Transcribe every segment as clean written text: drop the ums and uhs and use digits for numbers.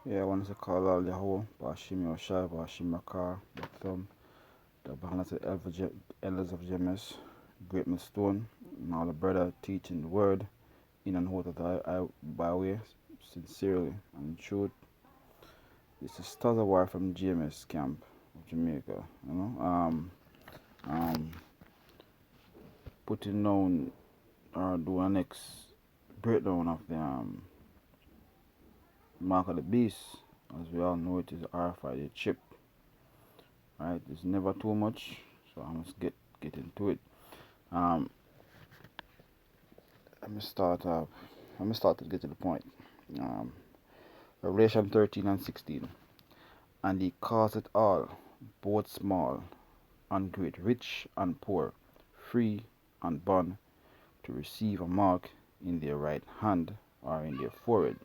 Yeah, I want to call all Yahoo, Bashim Yoshai, Bashim Makar, Bakthum, the Bahanas Elders of Jemes, Great Stone, and all the brother teaching the word in and out of I by way, sincerely and in truth. This is Tazawar from GMS camp of Jamaica, you know. Um, Putting down or do a next breakdown of the Mark of the Beast. As we all know, it is RFID chip. Right, it's never too much, so I must get into it. Um, let me start off. Let me start to get to the point. Um, Revelation 13 and 16. And he caused it all, both small and great, rich and poor, free and bond, to receive a mark in their right hand or in their forehead.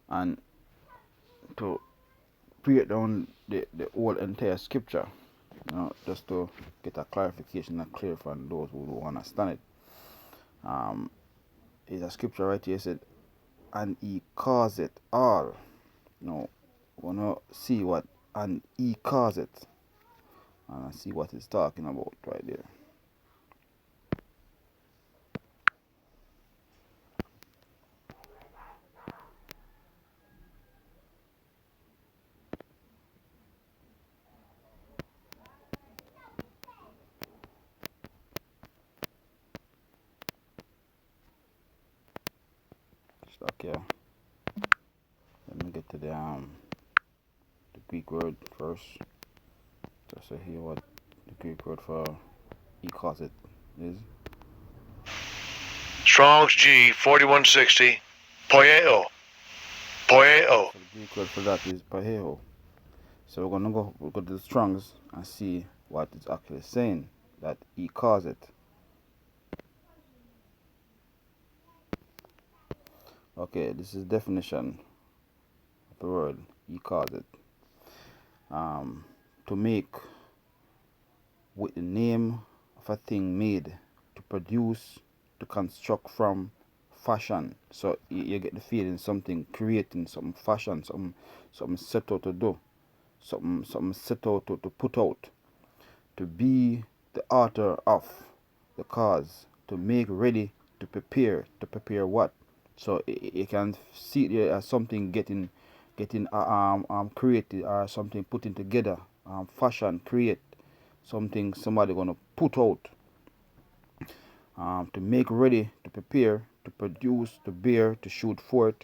And to break down the whole entire scripture, just to get a clarification and clear for those who don't understand it. Is a scripture right here said, and he caused it all. Now, wanna see what and he caused it, and see what it's talking about right there. Stuck here. Let me get to the Greek word first, just to hear what the Greek word for he caused it is. Strong's G 4160. Poieo. Poieo. So the Greek word for that is paheo. So we're gonna go to the Strong's and see what it's actually saying that he caused it. Okay, this is definition of the word he caused it. To make with the name of a thing made, to produce, to construct from, fashion. So you get the feeling something creating, some fashion, something set out to do, something set out to put out, to be the author of the cause, to make ready, to prepare what. So you can see there as something getting created or something putting together, fashion, create something somebody gonna put out, to make ready, to prepare, to produce, to bear, to shoot forth,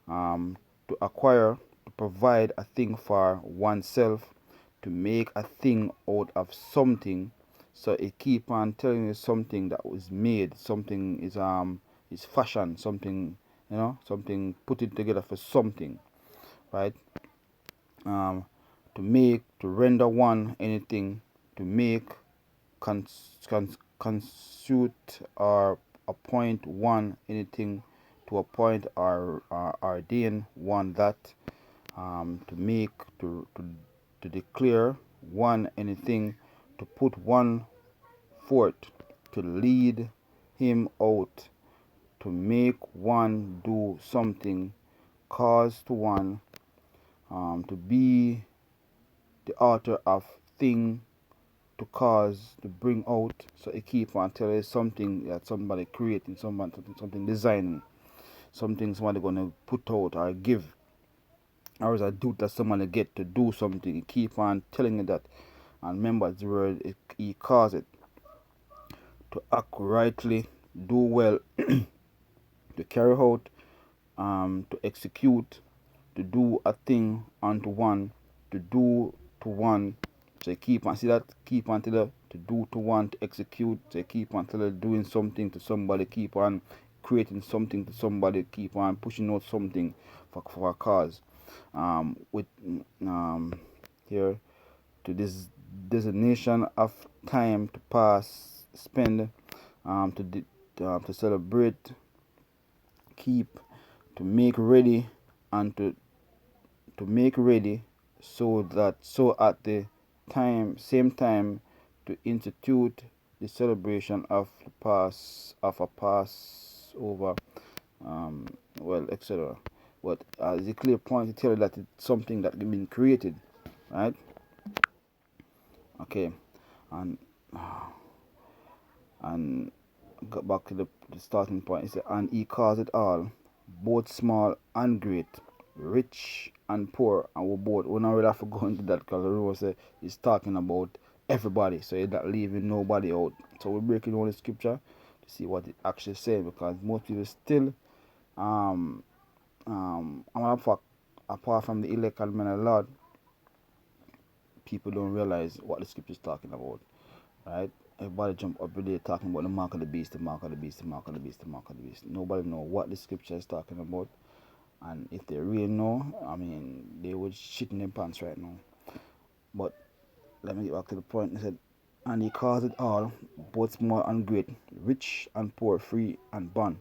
to acquire, to provide a thing for oneself, to make a thing out of something. So it keep on telling you something that was made, something is fashion, something, something put it together for something, right? To make, to render one anything, to make, consult or appoint one anything, to appoint or ordain one that, to make, to declare one anything, to put one forth, to lead him out, to make one do something, cause to one, to be the author of thing, to cause, to bring out. So it keep on telling something that somebody creating, something designing, something somebody gonna put out or give, or is a dude that somebody get to do something. It keep on telling you that. And remember the word he calls it to act rightly, do well, to carry out, to execute, to do a thing unto one, to do to one. So you keep on see that, keep on to do to one, to execute. So you keep on doing something to somebody, keep on creating something to somebody, keep on pushing out something for a cause. With here to this designation of time to pass, spend, to celebrate, keep, to make ready, and to make ready, so at the same time to institute the celebration of the pass of a Passover, etc. but it's a clear point to tell you that it's something that has been created, right? Okay, and and got back to the starting point. It said, and he calls it all, both small and great, rich and poor, and we not really have to go into that because the rule says he's talking about everybody, so he's not leaving nobody out. So we're breaking down the scripture to see what it actually says, because most people still apart from the elect and men of Lord, people don't realize what the scripture is talking about, right? Everybody jump up every day talking about the mark of the beast, the mark of the beast, the mark of the beast, the mark of the beast. Nobody know what the scripture is talking about. And if they really know, I mean, they would shit in their pants right now. But let me get back to the point. He said, and he calls it all, both small and great, rich and poor, free and bond.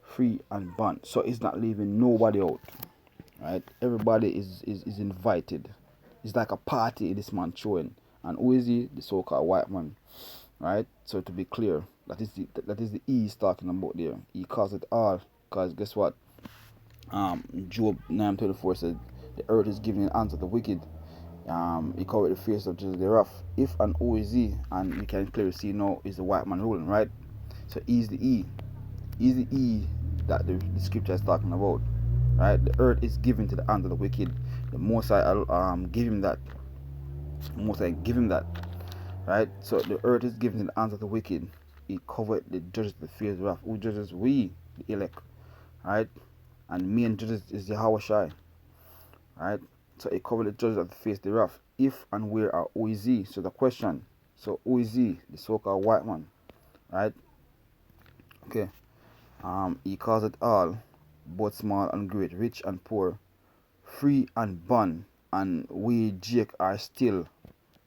Free and bond. So it's not leaving nobody out. Right? Everybody is invited. It's like a party this man showing. And who is he? The so-called white man. Right? So to be clear, that is the E he's talking about there. He calls it all. Because guess what? Job 9:24 said, the earth is giving an answer to the wicked. He covered the face of Jesus the rough. If and who is he? And you can clearly see now is the white man ruling, right? So he's the E. He's the E that the scripture is talking about. Right? The earth is given to the hand of the wicked. The Most High give him that. Most High give him that. Right? So the earth is given to the hands of the wicked. He covered the judges the fears wrath. Who judges? We, the elect. Right? And me and judges is Yahweh Shai. Right? So he covered the judges of the face thereof. If and where are who is he? So the question. So who is he? The so-called white man. Right? Okay. He calls it all, both small and great, rich and poor, free and bond, and we Jake are still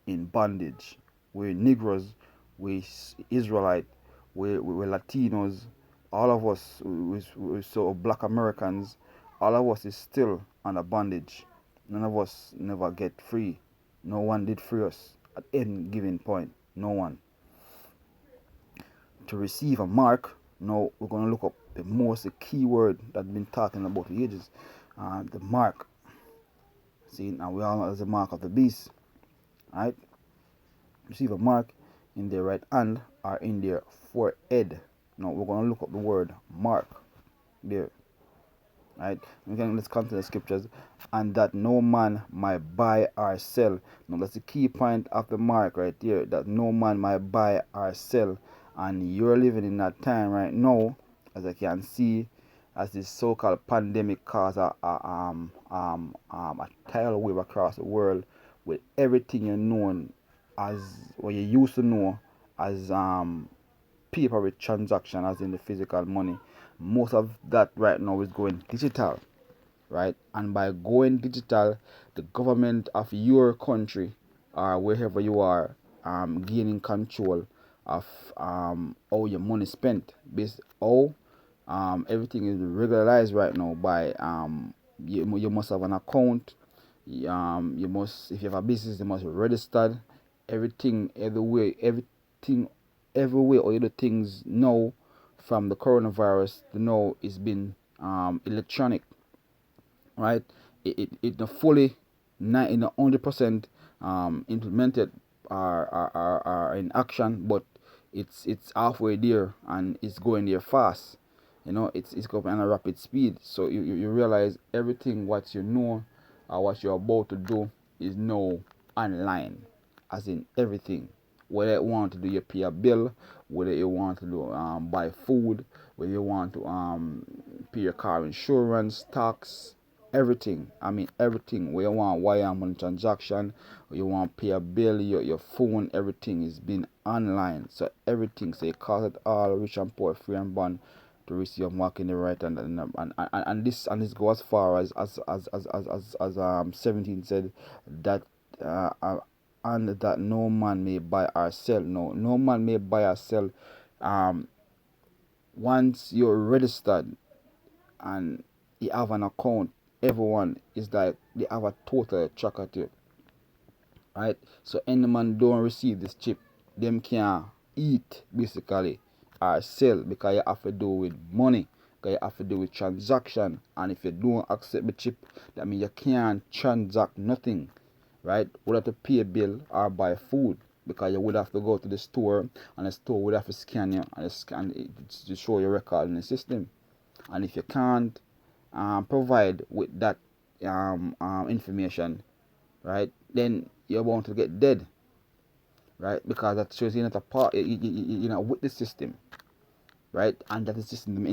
in bondage. We're Negroes, we Israelite, we're Latinos, all of us, we so Black Americans, all of us is still under bondage. None of us never get free. No one did free us at any given point. No one. To receive a mark, now we're going to look up the key word that's been talking about for ages. The mark. See, now we all know it's the mark of the beast. Right? Receive a mark in their right hand or in their forehead. Now we're going to look up the word mark there. Right? Let's come to the scriptures. And that no man might buy or sell. Now that's the key point of the mark right there. That no man might buy or sell. And you're living in that time right now, as I can see, as this so-called pandemic caused a tidal wave across the world, with everything you know as what you used to know as paper with transaction, as in the physical money. Most of that right now is going digital, right? And by going digital, the government of your country or wherever you are gaining control of how your money spent. Based how everything is regularized right now by you must have an account. You must, if you have a business, you must be registered. Everything everywhere all the things now from the coronavirus now is been electronic, right? It not fully 100% implemented are in action, but it's halfway there and it's going there fast. You know, it's going at a rapid speed. So you realize everything what you know or what you're about to do is now online, as in everything. Whether you want to do you pay a bill, whether you want to do buy food, whether you want to pay your car insurance, tax, everything. I mean everything. Where you want wire money transaction, you want pay a bill, your phone, everything is being online. So everything. So it costs it all, rich and poor, free and bond, to receive your mark in the right hand, and this goes as far as 17 said that and that no man may buy or sell. No man may buy or sell. Once you're registered and you have an account, everyone is like they have a total tracker to you, right? So any man don't receive this chip, them can eat basically or sell, because you have to do with money. because you have to do with transaction, and if you don't accept the chip, that means you can't transact nothing, right? Whether to pay a bill or buy food, because you would have to go to the store, and the store would have to scan you and scan it to show your record in the system. And if you can't provide with that information, right, then you're bound to get dead, right? Because that shows you're not a part, you're not with the system, right? And that is just the